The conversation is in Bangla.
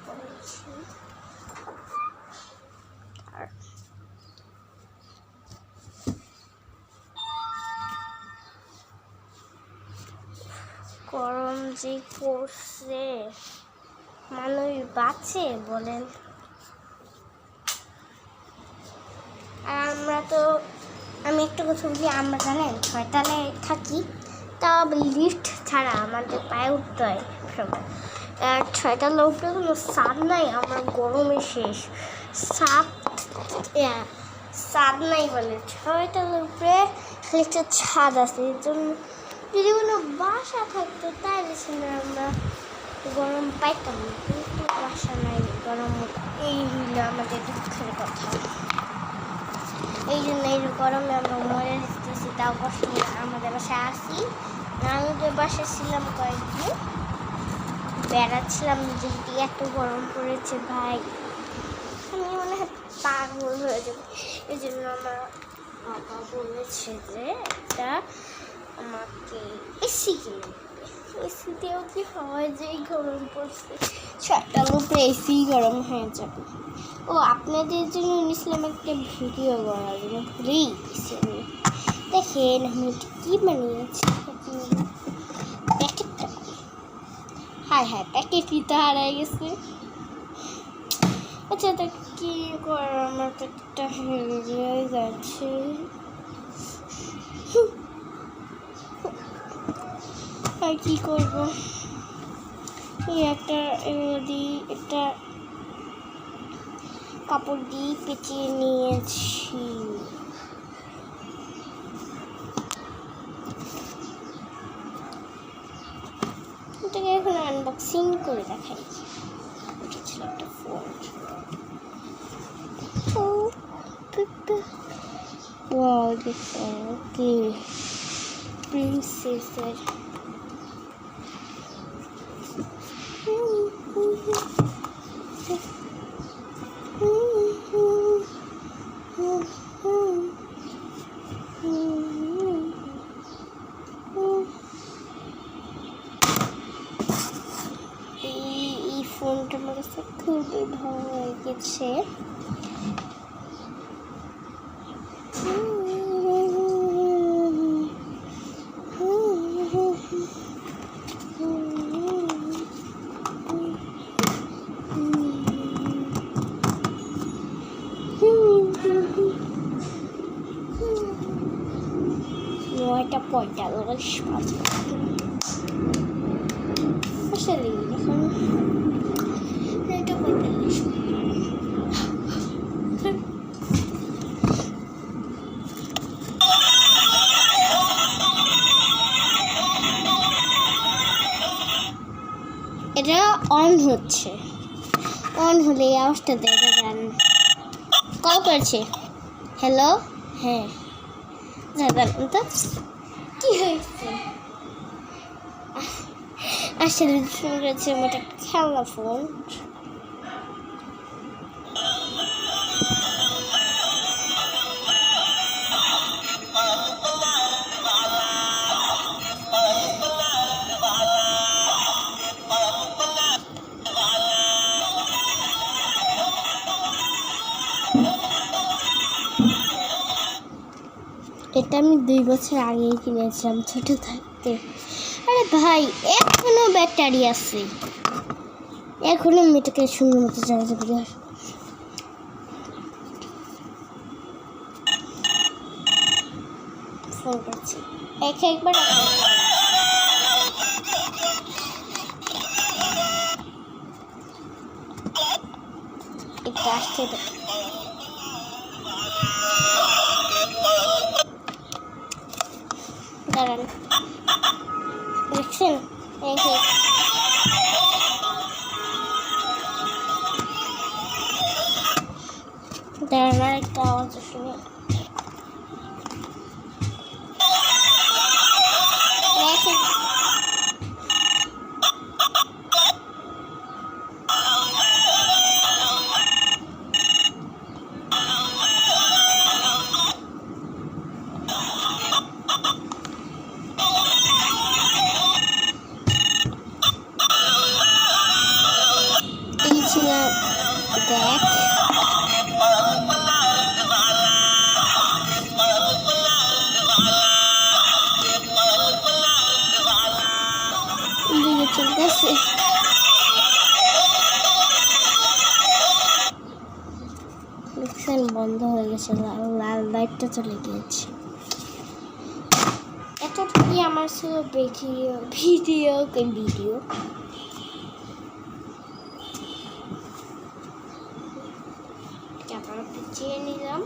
করেছি। গরম যে পড়ছে, মানুষ বাঁচে বলেন? আর আমি একটা কথা বলি, আমরা জানেন 6 তলায় থাকি, তাও লিফট ছাড়া আমাদের পায়ে উঠতে হয় সময়। আর 6 তলার উপরে কোনো ছাদ নাই, আমার গরমে শেষ। ছাদ নাই বলে 6 তলার উপরে খালি একটা ছাদ আছে। এর জন্য যদি কোনো বাসা থাকতো তাহলে ছিল আমরা গরম পাইতাম না, কিন্তু বাসা নাই, গরম। এই হইল আমাদের দুঃখের কথা। এই জন্য এই গরমে আমরা মরে যেতেছি, তাও কষ্ট করে আমাদের বাসায় আসি। আমাদের বাসায় ছিলাম কয়েকদিন, বেড়াচ্ছিলাম, যেহেতু এত গরম পড়েছে ভাই, আমি মনে হয় পাগল হয়ে যাবে। এই জন্য আমার বাবা বলেছে যে এটা আমাকে এসি কিনে দেবে। এসিতেও কি হয় যে গরম পড়ছে, 6টার উপরে এসি গরম হয়ে যাবে। ও আপনাদের জন্য নিয়েছিলাম একটা ভিডিও করার জন্য, ভুলেই গেছি আমি। দেখেন আমি কি বানিয়েছি, প্যাকেটটা। হ্যাঁ, প্যাকেটই তো হারাই গেছে। আচ্ছা, তা কি করার, আমার প্যাকেটটা হারিয়ে যাচ্ছে। আর কি করবো, একটা কাপড় দিয়ে পেঁচিয়ে নিয়েছি। এটাকে এখন আনবক্সিং করে দেখাই। এটা ছিল একটা ফোন। ওয়াও, দেখুন কি প্রিন্সেসের। এই ফোনটা আমার কাছে খুবই ভালো লেগেছে। এটা 45 আসলে এখন এটা 45। এটা অন হচ্ছে, অন হলে এই আওয়াজটা দেখে যান। কল করছে, হ্যালো। হ্যাঁ, জানেন তো কি হয়েছে? আসলে শুনেছি আমার একটা খেলনা ফোন। এটা আমি 2 বছর আগেই কিনেছিলাম, ছোট থাকতে। আরে ভাই, এখনো ব্যাটারি আছে, এখনো মেয়েটাকে সুন্দর মতো চার্জ করে। ফোন করছি একবার একটু আসতে দাঁড়ান, দেখছেন? দাঁড়ান, একটা আওয়াজ শুনে দেখ দিকে চলতেছে। দেখছেন বন্ধ হয়ে গেছে, লাল লাইটটা চলে গিয়েছে। এতটুকুই আমার ছিল ভিডিও আবার পিছিয়ে নিলাম।